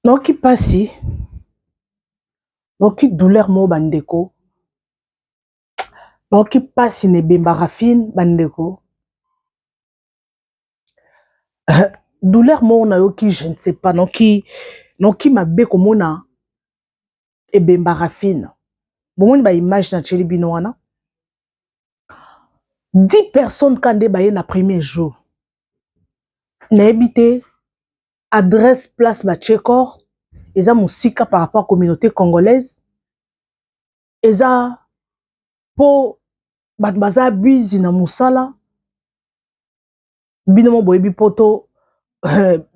Non qui passe, non qui douleur mo bandeko, non qui passe ne bembarafine bandeko. Douleur mo na yo qui je ne sais pas, non qui mabe komona e bembarafine. Bomoni ba image na tsheli bino wana. 10 personnes kande ba ye na premier jour. Na ebité adresse place ba Tchekor, eza musika par rapport à la communauté congolaise. Eza po bat baza busy na musala. Bino mo boyebi poto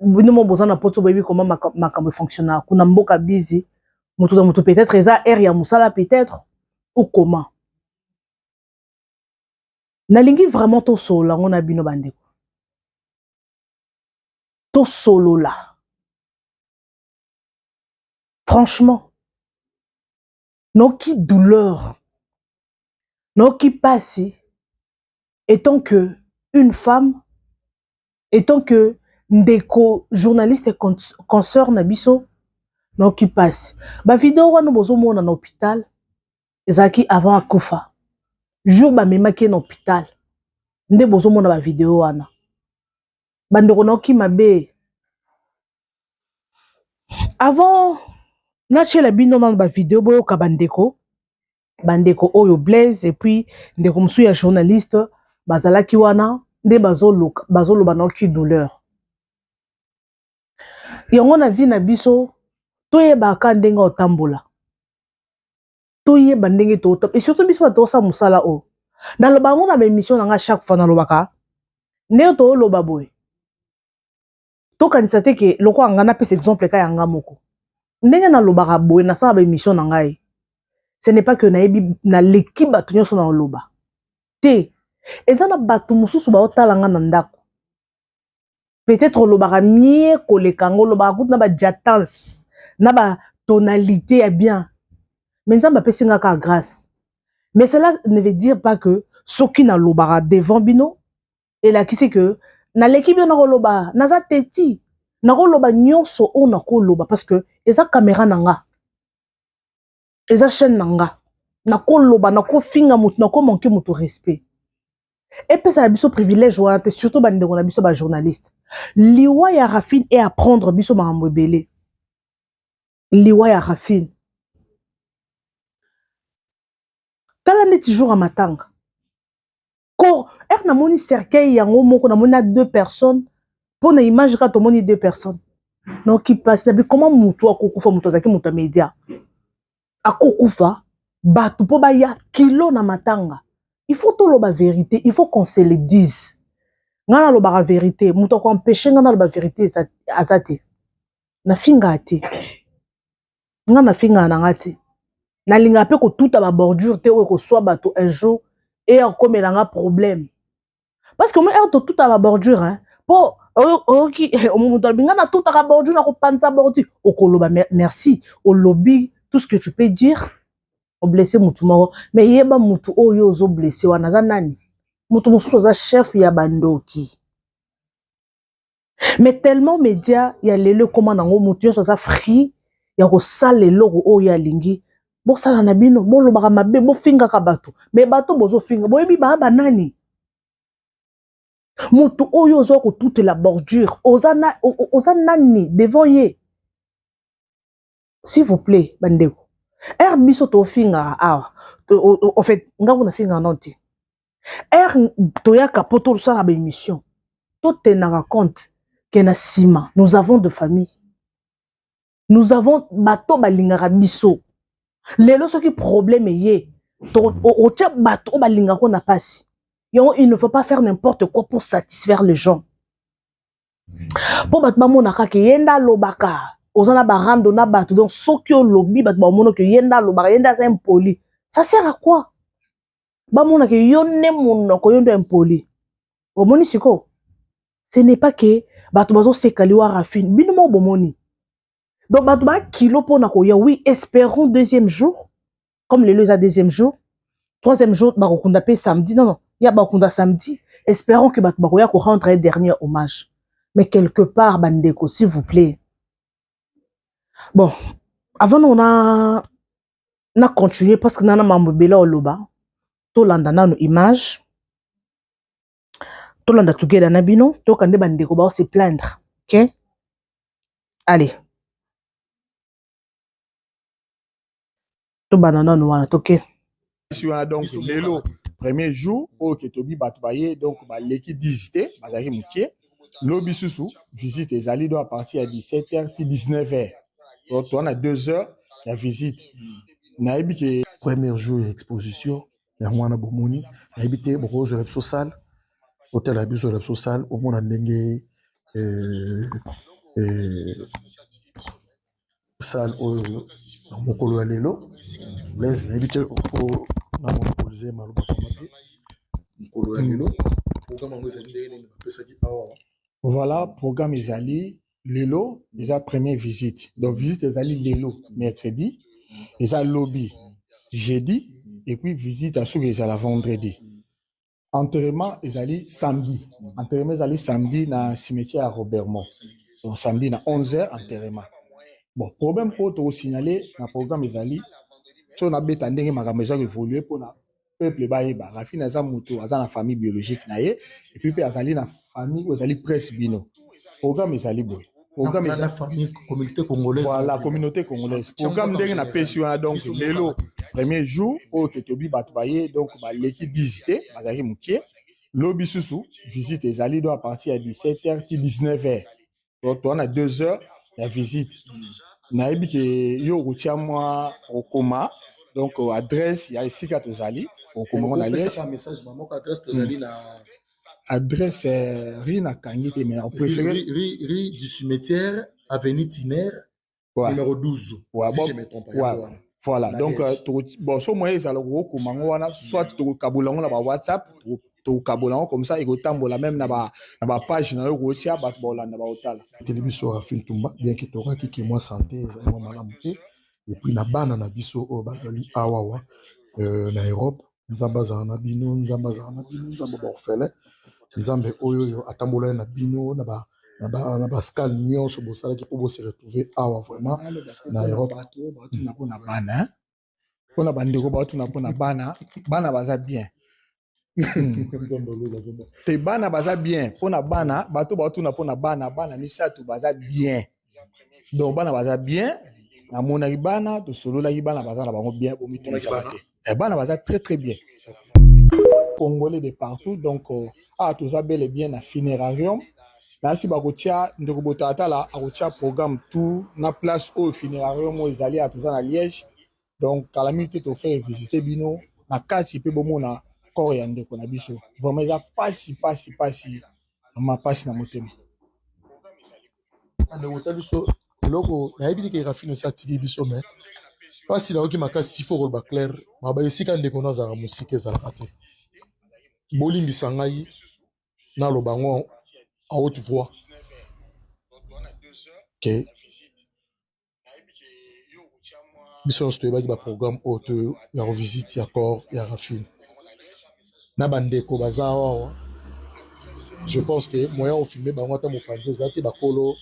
bino mo bozana poto boyebi comment makambo fonctionne kuna mboka busy. Mutu na mutu peut-être eza air ya musala peut-être ou comment. Nalingi vraiment to solo on a bino bandeko. To solo là. Franchement, non qui douleur, non qui passe, étant que une femme, étant que ndeko journaliste et consoeur nabiso, non qui passe. Ba vidéo wana bozo mona na hôpital, ezaki avant akufa. Jour ba memaki na hôpital, nde bozo mona ba vidéo wana. Bandeko non qui mabe. Avant na chela bino na ba vidéo boyo ka bandeko oyo Blaise et puis ndeko msu ya journaliste bazalaki wana nde bazoloba na ki douleur. Yango na vie na biso toyebaka ndenge otambola. Toyeba ndenge totambola. Et surtout biso batosa musala o. Dans le bango na ba émission na nga chaque fois na lobaka. Ndenge to loba boy. To kanisa te ke loko anga na pesa exemple ka yanga moko. Ndenge na lobaka boy na sa ba émission na ngai. Ce n'est pas que naebi na l'équipe bato nyonso na loba. Te eza na bato mususu ba otala nga na ndako. Peut-être lobaka mie koleka ngo lobaka kutu na ba jatance na ba tonalité ya bien. Mais nzamba pesi nga ka grâce. Mais cela ne veut dire pas que soki na lobaka devant bino et la kisi que na l'équipe na loba naza teti na loba nyonso o na ko loba parce que eza caméra na nga. Eza chaîne na nga. Na ko loba na ko finga mutu na ko manquer mutu respect. Et puis ça a biso privilège ou surtout bandeko na biso ba journaliste. Liwa ya Rafine et apprendre biso makambo ebele. Liwa ya Rafine. Tala neti jour à matanga. Ko na moni cercueil yango moko na moni 2 personnes pour na image ka to moni 2 personnes. Non qui passe na bi comment mutu akokufa mutu azaki mutu media. Akokufa batu po ba ya kilo na matanga. Il faut tout la vérité, il faut qu'on se le dise. Ngana lo ba vérité, muto ko empêcher ngana lo ba vérité azate. Na finga ate. Ngana finga na ngati. Na linga pe ko tout ba bordure te o ko soit bato un jour et comme il a un problème. Parce que moi tout ba bordure hein. Po qui au moment de ngana tout ba bordure na ko panza bordure. O ko lo ba merci, au lobby tout ce que tu peux dire. O blessé mutu moko mais yeba mutu oyo ozo blessé wana za nani mutu mususu za chef ya bandoki mais tellement média ya lelo comment nango mutu yo za free ya ko sala lelo oyo alingi bo sala na bino bo lobaka mabe bo finga ka bato mais bato bozo finga boyebi ba nani mutu oyo ozo ko toute la bordure oza nani devant ye s'il vous plaît bandeko biso to finga en fait nga na finga noti toyaka poto sala ba émission to tenaka compte que na sima nous avons de famille nous avons bato balingaka biso lelo soki problème ye to o tia bato balingaka na pasi il ne faut pas faire n'importe quoi pour satisfaire les gens po bato bamonaka ke yenda lobaka ozana ba rando na bato donc soki o lobby bato bamono ke yenda lobaka yenda sa impoli ça sert à quoi bamona ke yonne monoko yondo impoli omoni siko ce n'est pas que bato bazo sekali wa Rafine bino mo bomoni donc bato ba kilo pona ko ya oui espérons deuxième jour comme les deux à deuxième jour troisième jour ba kokunda pe samedi non ya ba kokunda samedi espérons que bato ba ko ya ko rendre un dernier hommage mais quelque part bandeko s'il vous plaît. Bon, avant on a continué parce que nana mambobela oloba to landa nanu image to landa together na bino to kande bandeko ba se plaindre. OK? Allez. To banana no wana toke. Donc lelo premier jour au Ketobi Batbaye donc l'équipe visité bazaki moutier lobi susu visite ezali do à partir à 17h 19h. Donc on a 2 heures la visite. Naïbi que premier jour exposition ya mwana bomoni naïbi te boko repso salle hôtel à biso repso salle au mona ndenge salle au mokolo ya lelo blaise naïbi te o na monopoliser maloba famate mokolo ya lelo programme ngo ezali ndenge bapesaki awa. Voilà programme ezali lelo eza première visite donc visite ezali lelo mercredi eza lobby jeudi et puis visite à soki ezala vendredi. Enterrement ezali samedi. Enterrement ezali samedi na cimetière à Robertmont. Donc samedi na 11h enterrement. Bon, problème pour te signaler na programme ezali so na beta ndenge makambo eza évoluer pour na peuple baeba. Rafine aza moto aza na famille biologique na ye et puis pe azali na famille ezali presse bino. Programme ezali boy. Programme ezali la famille communauté congolaise. Voilà, communauté congolaise. Programme ndenge na PSU donc lelo premier jour au Ketobi Batbaye donc l'équipe visité bazaki moutier lobi susu visite ezali do à partir à 17h 19h. Donc on a 2 heures la visite. Naïbi ke yo routier moi au coma donc adresse ya ici ka tozali au coma on a un message maman adresse tozali na adresse Rina Kangite mais on préfère rue du cimetière avenue Tiner numéro 12 ouais, si bon, je me trompe pas. Ouais. Voilà, donc bon, so moyen ezala ko komango wana soit to kabulango na ba WhatsApp to kabulango comme ça et ko tambola même na ba page na yo ko tia ba bolanda ba otala. Télévision Rafine Tumba bien que to raki ki moi santé ezali moi malamu te et puis na bana na biso o bazali awawa na Europe nzamba za na bino nzamba za na bino nzamba ba orphelin nzambe oyo atambola na bino na ba scale nyonso bosalaki po bo se retrouver awa vraiment na Europe na pona bana pona bandeko ba tuna pona bana baza bien te bana baza bien pona bana bato ba tuna pona bana misatu baza bien donc bana baza bien na mona bana to solo la bana baza na bango bien bomi to et bana baza très bien congolais de partout donc tous a bel et bien na funérarium. Merci bakotia ndeko botata la akotia programme tout na place au funérarium aux alliés à tous en Liège donc calamité to faire visiter bino na kati pe bomona corps ya ndeko na biso vraiment ya pasi ma pasi na motema ndeko ta biso loko na yebi ke Rafine sa tiki biso mais pasi na oki makasi fo ba clair ma ba esika ndeko na za musique za la te bolimbisa ngai na lobango à haute voix que biso on se ba programme auto ya visite ya corps ya Rafine na bandeko bazawa je pense que moyen au filmer bango ta mopanzi zate bakolo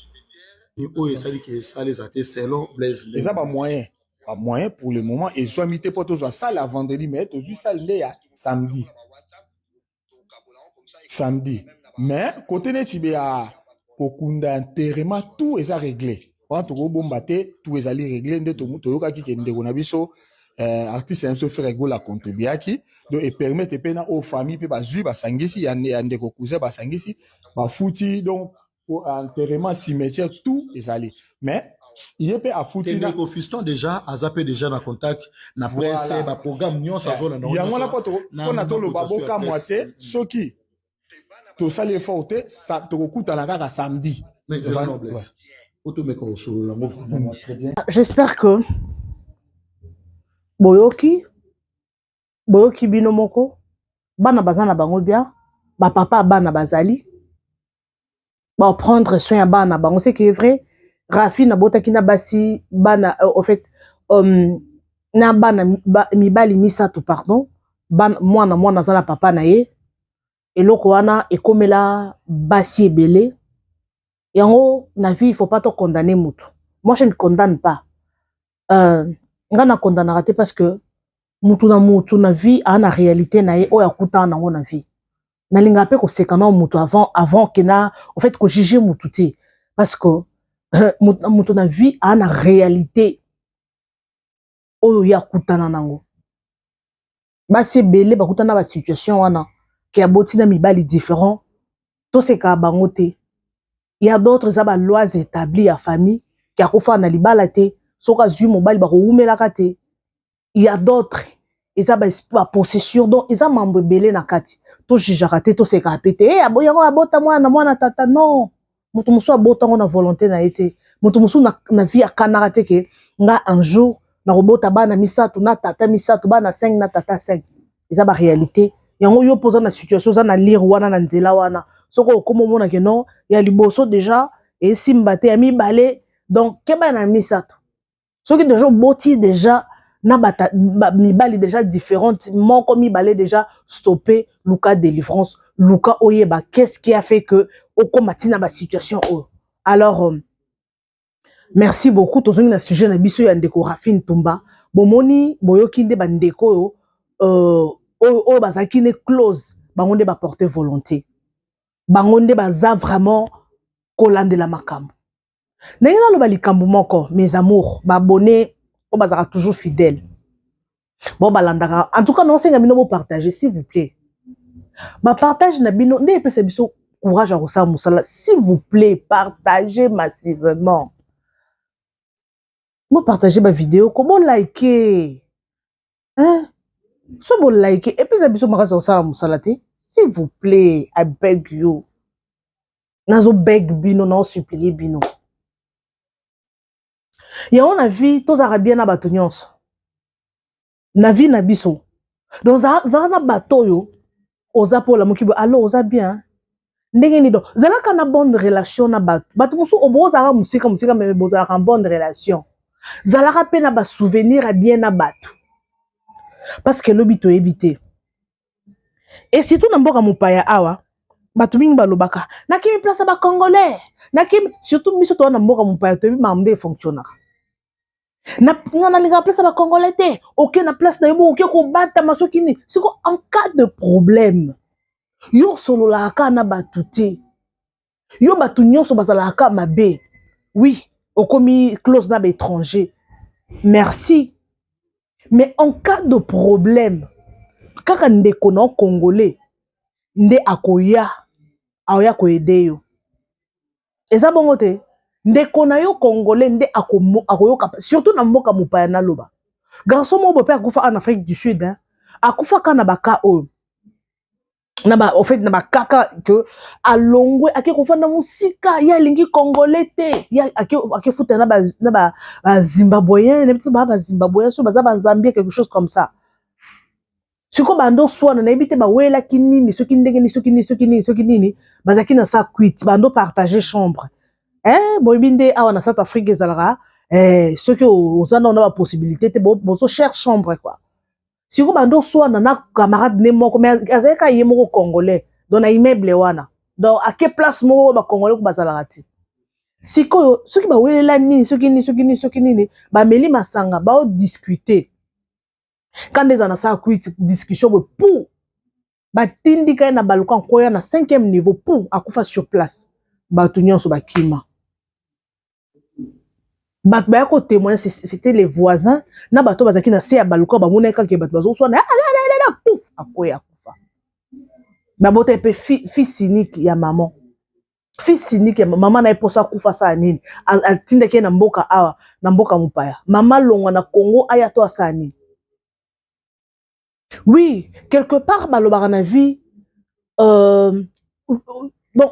et o esali que ça les a été selon blaise les a pas moyen pour le moment et soit mité pour tous ça la vendredi mais tous ça le samedi mais côté netibe à kokunda enterrement tout est réglé quand to bomba te tout est réglé nde to yoka ki kende ko na biso artiste un se faire la contribuaki donc et permettre pena aux familles pe bazui ba sangisi ya ndeko cousin ba sangisi ba futi donc pour enterrement cimetière tout est mais il est à foutu na fiston déjà azapé déjà na contact na presse ba programme nyonso azola na yango na poto na to lo baboka moite soki to sali forte ça to kuta na kaka samedi j'espère que boyoki bino moko bana bazana bango bien ba papa bana bazali ba prendre soin ya bana bango c'est qui est vrai Rafine abotaki na basi bana en fait na bana mibali misato pardon bana mwana zala papa na ye eloko wana ekomela basi ebele yango na vie il faut pas to condamner mutu moi je ne condamne pas. Nga na condamne raté parce que mutu na vie a na réalité na ye oya kuta na na vie. Na linga pe ko sekana mutu avant que na en fait ko juger mutu te parce que mutu na vie a na réalité oyo ya kuta na nango. Basi belé ba kuta na ba situation wana ki aboti na mibali différent to se ka bango te. Il y a d'autres ça ba lois établies à famille qui a kofa na libala te soka zui mobali ba ko umela ka te. Il y a d'autres ils ont possession donc ils ont membre belé na kati to jijaka te to se ka pété eh aboyango abota mwana tata non mutu musu abota na volonté na été mutu musu na vie ya kanaka te ke nga un jour na robota bana misato na tata misato bana 5 na tata 5 ils ont ba réalité yango yo posa na situation za na lire wana na nzela wana soko komo mona ke non ya liboso déjà et simbate ya mibale donc keba na misato soki déjà boti déjà na mibali déjà différente moko mibale déjà stoppé luka délivrance luka oyeba qu'est-ce qui a fait que okomati na ba situation alors merci beaucoup tozongi na sujet na biso ya ndeko Rafine Tumba bomoni boyoki nde bandeko oyo bazaki ne close bango nde ba porter volonté bango nde baza vraiment kolandela makambo ndenge naloba likambo moko mes amours babone on bazara toujours fidèle. Bon, balandaka. En tout cas, non, c'est que vous partagez, s'il vous plaît. Bah, partage na bino, ne peut se courage à Rosa Moussala. S'il vous plaît, partagez massivement. Vous partagez ma vidéo, comment liker? Hein? Si vous likez, et puis vous avez Rosa Moussala, s'il vous plaît, I beg you. Nazo beg bino, non supplier bino. Et on a vu tous les Arabiens na batonyons. Na vie na biso. Donc za na bato yo oza pour la mokibo alors oza bien. Ndenge ni do. Zala kana bonne relation na bato. Bato musu oboza musika mais boza en bonne relation. Zala ka na ba souvenir à bien na bato. Parce que lobito ebité. Et surtout na mboka mupaya awa bato mingi balobaka. Na kimi place ba congolais. Na kimi surtout biso to na mboka mupaya to bi mamde fonctionner. Na linga place ba congolais te ok na place na yo ok ko bata masoki ni siko en cas de problème yo solo la ka na batuti yo batu nyonso bazala ka mabe oui okomi close na ba étranger merci mais en cas de problème kaka ndeko na congolais nde akoya ko aider yo eza bongo te ndeko na yo congolais nde akoyoka surtout na mboka mupaya na loba garçon mo bope akufa en Afrique du Sud hein akufa kana baka o na ba en fait na bakaka que alongwe akekufa na musika ya lingi congolais te ya akefuta na ba zimbabwéen ne peut ba zimbabwéen so baza ba zambie quelque chose comme ça siko bando swana na ebite ba wela kinini soki ndenge ni soki nini bazaki na sa quit bando partager chambre. Boybinde awa na South Afrique ezalaka ceux qui ozana na ba possibilité te bozo cher chambre quoi. Si vous bando soit na camarade ne moko mais azeka yemoko congolais donc na immeuble wana. Donc à quelle place mo ba congolais ko bazalaka ti. Siko ceux qui ba welela nini soki nini ba meli masanga ba discuter. Quand des ana sa quit discussion pour ba tindika na balcon koya na 5e niveau pour akufa sur place. Ba tunyon so ba kima. Bato ba ko témoigner c'était les voisins na bato bazaki na se ya baluka ba mona kaka bato bazo swana pouf akoya kufa ba bote pe fils cynique ya maman fils cynique ya maman na eposa kufa sa nini atinda ke na mboka awa na mboka mupaya maman longwa na Congo aya to sa nini oui quelque part balobaka na vie donc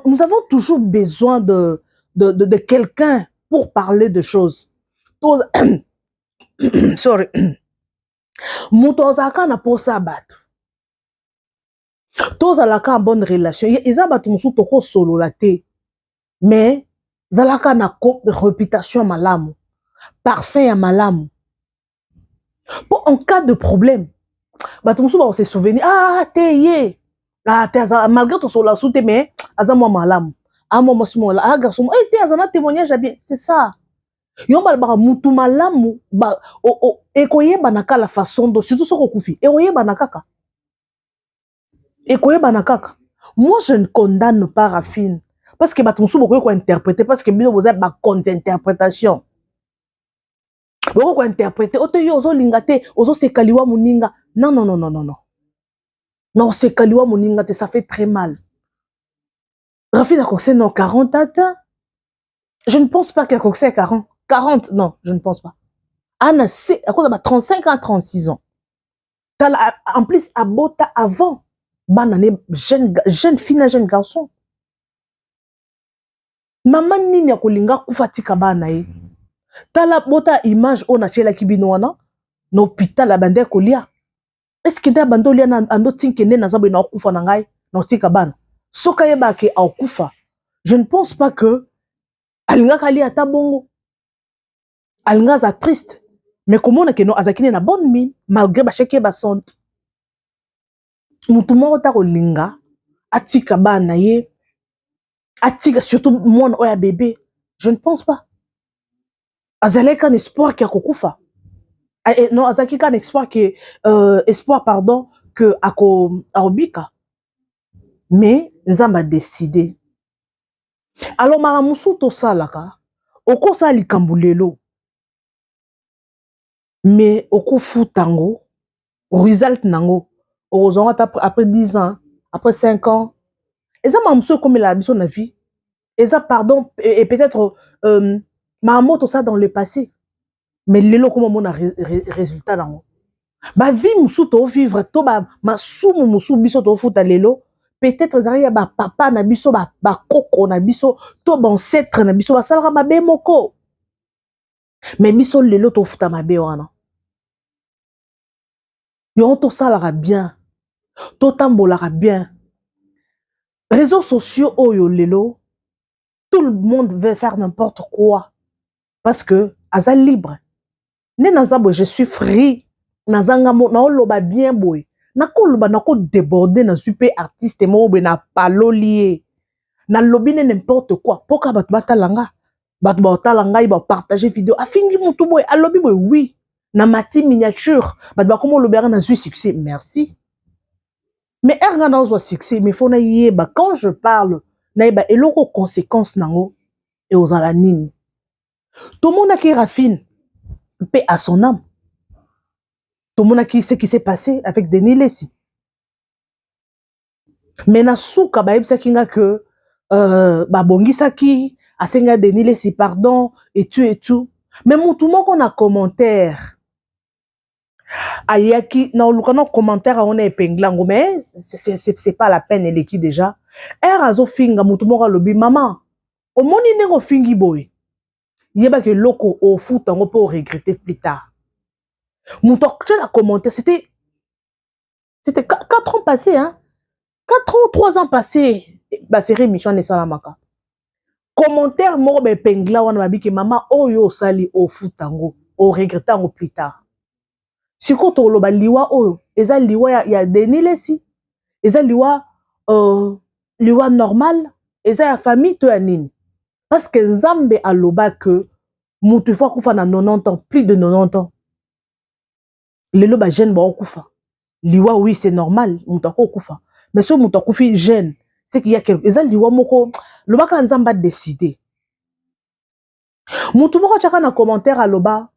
nous avons toujours besoin de quelqu'un pour parler de choses. Sorry. Moutozaka na posa bato. Tozalaka en bonne relation. Eza bato musu toko solo la te. Mais zalaka na réputation malamu. Parfait ya malamu. Pour en cas de problème, bato musu ba se souvenir te ye. Malgré ton solo la soute mais aza mo malamu. Garçon, te azana témoignage bien, c'est ça. Yo balbaka mutu malamu ba ekoyeba na kala façon do surtout soko kufi. Ekoyeba na kaka. Ekoyeba na kaka. Moi je ne condamne pas Rafine parce que batumsu boko ko interpréter parce que bino vous avez ba contre interprétation. Boko ko interpréter oto yo ozo lingate ozo sekaliwa muninga. Non non non non non non. Non sekaliwa muninga te ça fait très mal. Rafine a coxé non 40 ans. Je ne pense pas qu'elle a coxé 40. 40, non, je ne pense pas. Anna, c'est à cause de 35 ans, 36 ans. En plus, à Bota avant, jeune fille, jeune garçon. Maman nini ya kolinga kufatika bana ye. Tala Bota image on a chela kibinoana, na hôpital la bande kolia. Est-ce que nda bando lia na ando tinkene na zabo na kufa na ngai, na tika bana. Soka yeba ke au kufa. Je ne pense pas que alinga kali ata bongo. Alinga za triste. Mais comment on a que non azakine na bonne mine malgré ba cheke ba sont. Mutu moko ta kolinga atika bana ye atika surtout mon oya bébé. Je ne pense pas. Azalek un espoir qui a kokufa. Non azaki kan espoir qui espoir pardon que ako aobika. Mais Nzamba a décidé. Alors maramusu to salaka oko sa likambulelo. Mais oko futango result nango après 10 ans, après 5 ans. Et ça m'a comme la mission de la vie. Et ça pardon et peut-être m'a tout ça dans le passé. Mais lelo comme mon résultat nango. Ba vie musu to vivre to ba masumu musu biso to futa lelo. Peut-être zari ba papa na biso ba koko na biso to ba ancêtre na biso ba salaka mabe moko. Mais biso lelo to futa mabe wana. Yo to salara bien. To tambolara bien. Réseaux sociaux oyo lelo, tout le monde veut faire n'importe quoi. Parce que aza libre. Ne nazabo je suis free. Nazanga mo na oloba bien boy. Na ko loba na ko déborder na super artiste mo be na palolier. Na lobi ne n'importe quoi. Poka bat batalanga. Bat batalanga ba partager vidéo. Afingi mutu boy alobi boy oui. Na mati miniature. Bat ba komo lobera na zui succès. Merci. Mais erga na ozo succès, mais faut na yeba quand je parle na yeba eloko conséquences nango et aux alanines. Tout le monde a qui Rafine paix à son âme. Tout le monde a qui ce qui s'est passé avec Denis Lessi. Mais na souka ba yebisa kinga que ba bongisa ki asenga Denis Lessi pardon et tout. Mais mon tout le monde a commentaire. Ayaki na olukana commentaire on est épinglango mais c'est pas la peine elle qui déjà azo finga mutu moko lobi maman au moni ndenge fingi boy yeba que loko au foot on peut regretter plus tard mutu a commenté c'était 4 ans passés hein 4 ans 3 ans passés ba série mission ne salamaka commentaire moko be pengla wana babiki maman oyo sali au foot tango au regretter tango plus tard. Si quand on loba liwa oyo, eza liwa ya Denis Lessi, eza liwa normal, eza ya famille to ya nini. Parce que Nzambe a loba que mutu fa kufa na 90 ans, plus de 90 ans. Le loba jeune ba kufa. Liwa oui, c'est normal, mutu ko kufa. Mais ce mutu kufi jeune, c'est qu'il y a quelque eza liwa moko loba ka Nzamba décider. Mutu moko chaka na commentaire a loba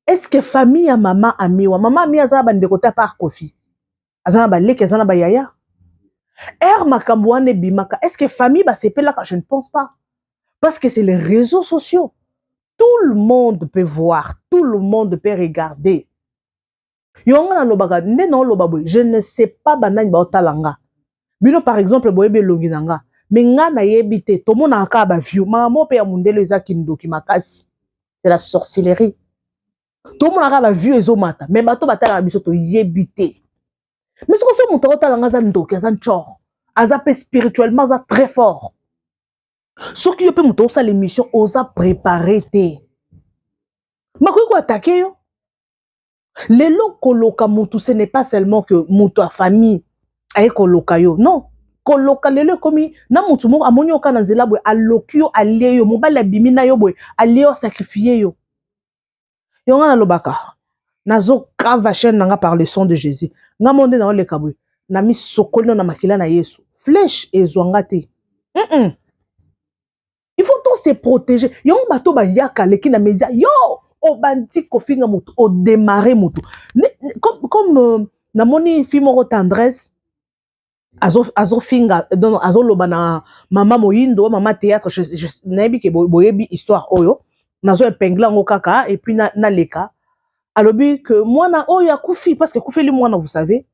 est-ce que famille à maman amiwa maman ami azaba ndekota par kofi azana ba leke azana ba yaya makambo wane bimaka est-ce que famille ba sepela je ne pense pas parce que c'est les réseaux sociaux tout le monde peut voir tout le monde peut regarder yonga na lobaka nde na loba boy je ne sais pas banani ba otalanga bino par exemple boyebe longi nanga mais nga na yebite to mona ka ba view mama pe ya mundelo ezaki ndoki makasi c'est la sorcellerie. Tout le monde a vu les hommes, mais bateau batala biso to yebité. Mais ce que ce montant ta langa zando, qu'un chor, azapé spirituellement ça très fort. Ce qui peut monter ça l'émission, osa préparer té. Ma quoi attaquer yo? Les locaux loka mutu ce n'est pas seulement que mutu a famille aye koloka yo, non. koloka lelo komi na mutu moko amoni oka na nzela boye aloki yo alie yo mobali abimi na yo boye alie yo sacrifier yo yonga na lobaka nazo grave chaîne nanga par le sang de Jésus nga monde na oleka boye na mi sokolo na makila na Yesu flèche ezwanga te il faut tous se protéger yonga bato ba yaka leki na média yo obandi kofinga mutu o démarrer mutu comme namoni fille moko tendresse azo finga donc azo loba na mama moyindo mama théâtre je nayebi ke boyebi histoire oyo nazo épingler ngo kaka et puis na leka alobi que mwana oyo akufi parce que akufeli mwana vous savez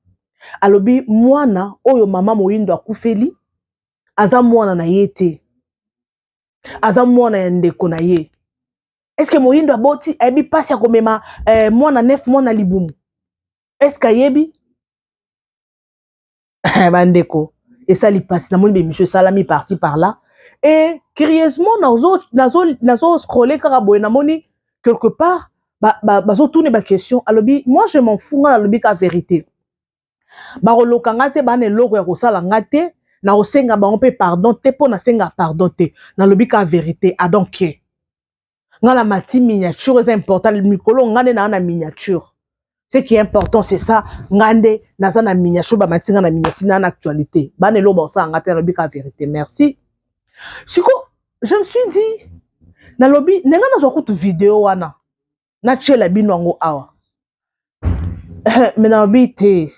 alobi mwana oyo mama moyindo akufeli aza mwana na ye te aza mwana ya ndeko na ye est-ce que moyindo aboti ayebi pasi akomema mwana nef mwana libumu est-ce que ayebi bandeko esali pasi namoni bemission esalami par-ci par-là et curieusement nazo scroller kaka boye namoni quelque part bazotourne baquestion alobi moi je m'en fous nga nalobi ka vérité bakoloka nga te bana eloko ya kosala nga te na kosenga bango mpe pardon te mpo nasenga pardon te nalobi ka vérité adonke nga na mati miniature eza important mikolo nga nde naa na miniature ce qui est important c'est ça ngande naza na miniature ba matinga na miniature na actualité ba nelo ba sa ngate na bika vérité merci siko je me suis dit na lobi nenga na zo kutu vidéo wana na chela bino ngo awa mais na lobi te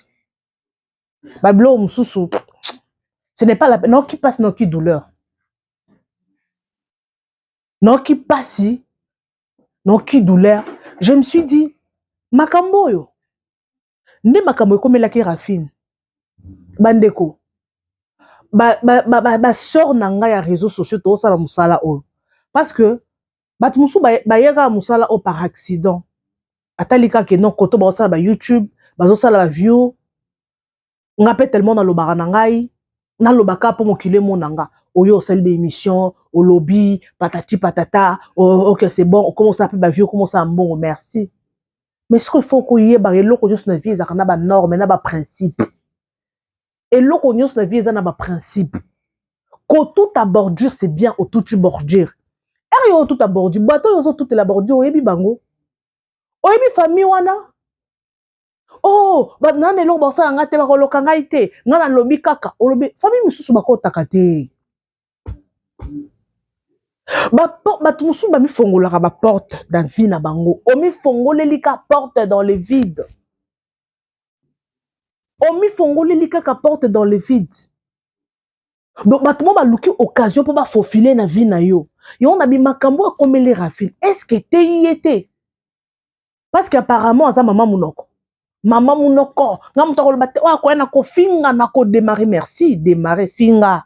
bablo mususu ce n'est pas la non qui passe non qui douleur non qui passe non qui douleur je me suis dit makambo yo nde makambo ekomelaki rafine bandeko sort na ngai ya réseaux sociaux tosala musala oyo parce que bato mosusu bayeka musala oyo par accident atali kaka non koto bazosala ba YouTube bazosala ba view nga pe tellement nalobaka na ngai nalobaka mpo mokili emona nga oyo osali ba émission olobi patati patata ok c'est bon okomosala mpe ba view okomosala mbongo merci mais ce qu'il faut koyeba eloko nyonso na vie ezalaka na banorme na baprincipe eloko nyonso na vie eza na baprincipe kotuta ta bordure c'est bien otuti bordure ere yo otuta bordure bato oyo ozotutela bordure oyebi bango oyebi famille wana oh nana eloko basala nga te bakoloka ngai te nga nalobi kaka olobi famille mosusu bakotaka te bato mosusu bamifongolaka baporte dans vie na bango omifongoleli ka porte dans le vide omifongoleli kaka porte dans le vide donc bato mo baluki occasion mpo bafofile na vie na yo yo na bimakambo ekomeli rafine est-ce que te ye te parce que apparemment aza mama munoko nga moto akoloba te oyo akoya na kofinga na kodémarrer merci démarrer finga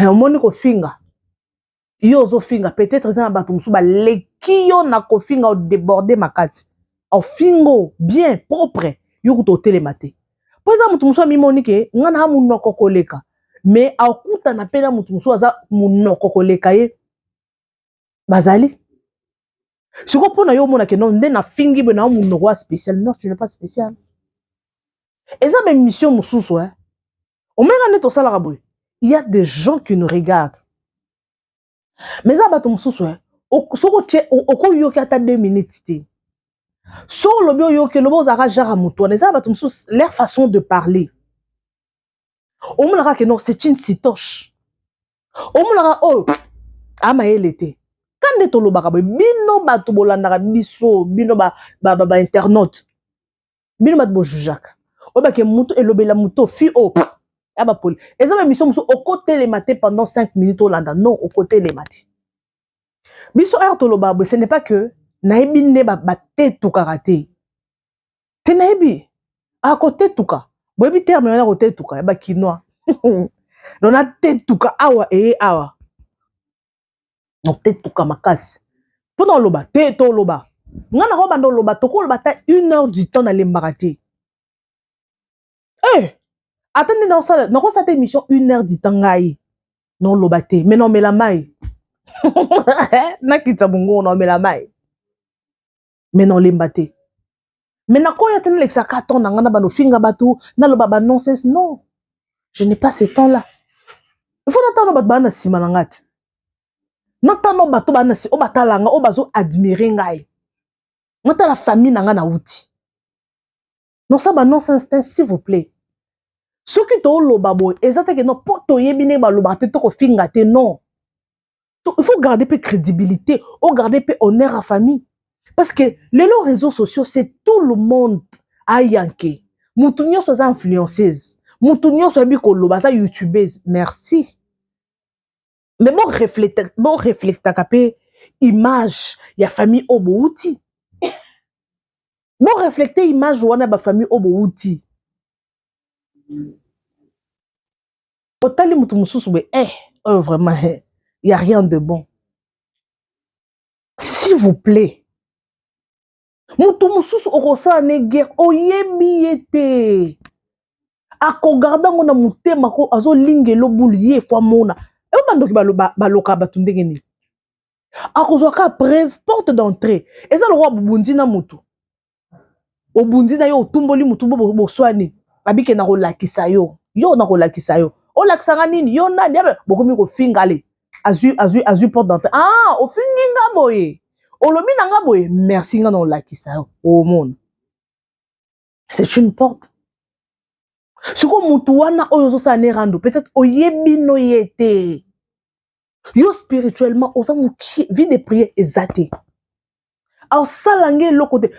omoni kofinga yo ozofinga peut-être eza na bato mosusu baleki yo na kofinga odéborde makasi ofingo bien propre yo kuta otelema te mpo eza moto mosusu amimoni ke nga na munoko koleka mais akutana mpe na moto mosusu aza munoko koleka ye bazali siko mpona yo omonake non nde nafingi boye na munoko wa spécial non tu n'es pas spécial eza baémission mosusu omenga nde tosalaka boye il y a des gens qui nous regardent mais eza bato mosusu soki okoyoki ata 2 minutes te so olobi oyoki lobi ozalaka genre moto wana eza bato mosusu leur façon de parler omonaka ke non c'est une sitoche omonaka oyo amayele te ka nde tolobaka boye bino bato bolandaka biso bino bainternaute bino bato bojujaka oyebake moto elobela moto fi o abapoli eza bamission mosusu okotelema te pendant 5 minutes olanda non okotelema te biso aire tolobaka boye ce n'est pas que nayebi nde batetukaka te te nayebi akotetuka boyebi terme wana kotetuka ya bakinois don natetuka awa eye awa notetuka makasi mpona oloba te toloba nga na kobanda oloba tokoloba ata 1 heure du temps nalembaka te ata nde nakosala te émission 1 heure du temps ngai noloba te me naomela mai nakita bongo naomela mai me naolemba te me nakoya te nalekisaka ton na nga na banofinga bato naloba banonsense non Je n'ai pas ce temps-là. Il faut n'attendre bato bana sima na ngati. N'attendre bato bana si o batalanga o bazo admirer ngai. N'attendre la famille na nga na uti. Non ça ba nonsense s'il vous plaît. Ce qui to loba boy, exactement que non poto yebine ba loba te to ko finga te non. Il faut garder peu crédibilité, ou garder peu honneur à famille. Parce que les réseaux sociaux, c'est tout le monde à yanké. Moutounio soit influenceuse. Moutounio soit bikolo, ça youtubeuse. Merci. Mais bon reflète ta capé image, il y a famille obouti. Bon refléter image ou ba famille obouti. Otali moutou moussous vraiment, il n'y a rien de bon. S'il vous plaît. Moutou moussous okosa ne guerre oyebi ete. Ako garda ngona mutema ko azo lingelo boulier fwa mona. E bandoki baloka batundenge ni. Ako zoka preuve porte d'entrée. Eza lo roi bubundi na mutu. Obundi na yo tumboli mutu bo swani. Abike na ko lakisa yo. Yo na ko lakisa yo. O lakisanga nini? Yo na ndiabe bokomi ko fingale. Azu porte d'entrée. Ah, o finginga boye. Olobi nanga boye, merci nga non lakisa yo. Au monde. C'est une porte. Ce que mutuana oyo sa ne rando, peut-être oyebi no yete. Yo spirituellement, osa muki vie de prière exate. Alors salange lo côté.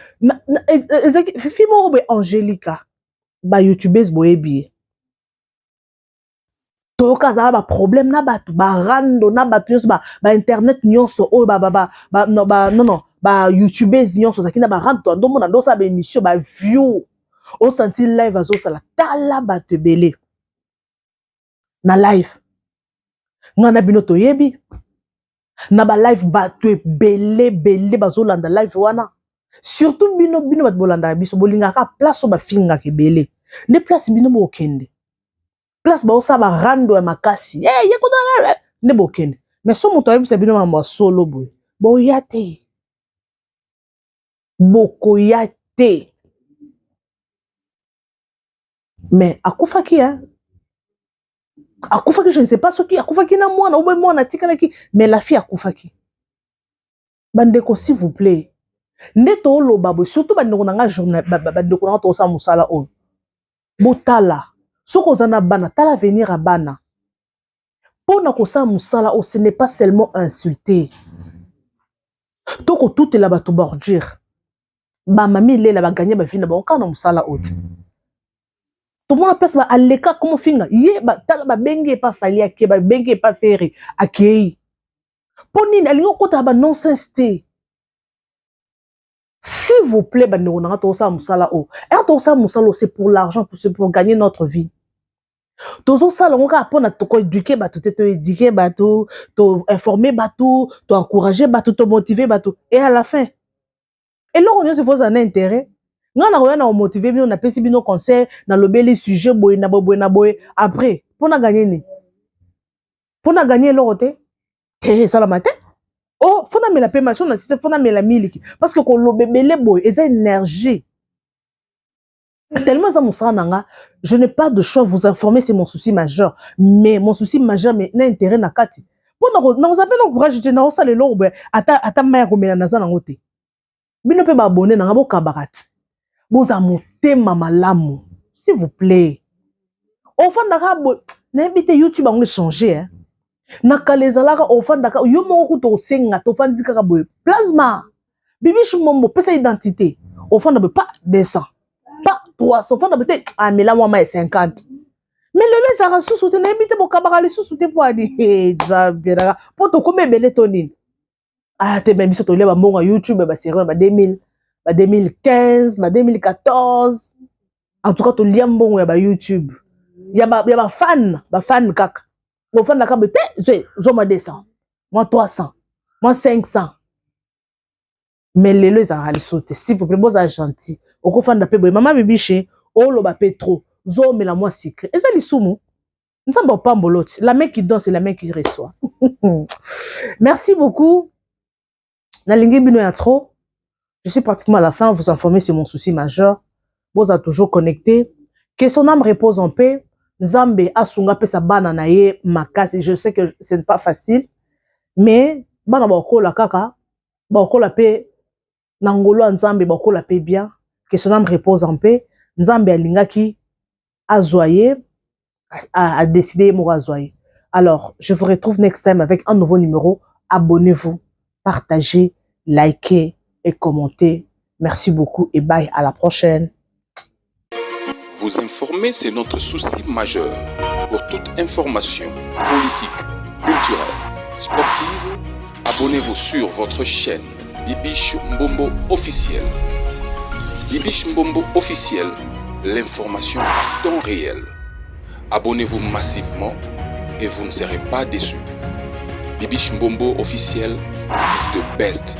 Fimo be Angelica. Ba youtubeuse boyebi. Toka za ba problème na batu, ba rando na batu nyonso ba internet nyonso oyo ba youtubeuse nyonso zakina ba rando ndo mona ndo sa ba émission ba view. O senti live azo sala tala batu belé. Na live. Ngana bino toyebi. Na ba live batu belé bazo landa live wana. Surtout bino batu bolanda biso bolinga ka place o ba finga ke belé. Ne place bino mo okende. Place ba osa ba rando ya makasi. Yekona ne bokende. Mais so moto yebisa bino mama solo boy. Boyate. Bokoyate. Mais akufaki akufaki, je ne sais pas ce qui akufaki na mwana ou mwana tikalaki, mais la fille akufaki. Bandeko s'il vous plaît. Ndeto lo babo surtout bandeko nanga journal bandeko nanga to sa musala on. Botala. Soko zana bana tala venir à bana. Pona ko sa musala o ce n'est pas seulement insulter. Toko tout est là-bas to bordure. Ba mami le la ba gagner ba vie na ba okana musala oti. Tout le monde place ba aleka comme finga ye ba tala ba benge pas fali ake ba benge pas faire akei poni na lingo kota ba nonsense te. S'il vous plaît ba ndona to sa musala o et to sa musala c'est pour l'argent pour gagner notre vie. Tozo sala ngoka pona to ko éduquer ba to éduquer ba to informer ba to encourager ba to motiver ba to et à la fin et là on se pose un intérêt. Ngana ko yana motiver bino na pesi bino conseil na lobeli sujet boy na boy après pour na gagner ni pour na gagner l'oroté ça la matin oh faut na mela paiement na c'est faut na mela miliki parce que ko lobebele boy et ça énergie tellement ça musala nanga je n'ai pas de choix vous informer c'est mon souci majeur mais mon souci majeur mais na intérêt na kati pour na vous appelle encourage te na ça le lo ata maya ko mela na za na ngote bino pe ba abonné na ngabo kabarat. Vous amoutez mamalamu, s'il vous plaît. Enfant d'arabe, n'invite YouTube à changer. Hein. Nakalezalaka enfant d'arabe, yo mo kuto senga, to fan dikaka boy. Plasma. Bibi shumombo, pesa identité. Enfant d'arabe pas 200, pas 300. Enfant d'arabe ah mais là moi ma 50. Mais le les ara sous soutien, n'invite mon camarade sous soutien pour aller. Zabira. Pour to comme belé tonine. Ah te même biso to leba monga YouTube ba série ba 2000. 2015, 2014. En tout cas, tu lis bon ba YouTube. Il y a fan kaka. Au fan kaka bete, j'ai 200, moi 300, moi 500. Mais les a rali sauter. S'il vous plaît, vous êtes gentil. Au fan d'appel boy, maman bibiche, oh lo ba trop. Zo mais la moi secret. Et ça li soumu. Nous sommes pas mbolote. La main qui donne, c'est la main qui reçoit. Merci beaucoup. Na lingi bino ya trop. Je suis pratiquement à la fin, vous informer c'est mon souci majeur. Vous êtes toujours connecté. Que son âme repose en paix. Nzambe asunga pesa bana na ye makasi. Je sais que ce n'est pas facile, mais bana bakola kaka, bakola pe nangolo Nzambe bakola pe bien, que son âme repose en paix. Nzambe alingaki azoyer, a décidé mo azoyer. Alors, je vous retrouve next time avec un nouveau numéro. Abonnez-vous, partagez, likez et commentez. Merci beaucoup et bye, à la prochaine. Vous informer, c'est notre souci majeur. Pour toute information politique, culturelle, sportive, abonnez-vous sur votre chaîne Bibiche Mbombo officiel. Bibiche Mbombo officiel, l'information à temps réel. Abonnez-vous massivement et vous ne serez pas déçus. Bibiche Mbombo officiel is the best.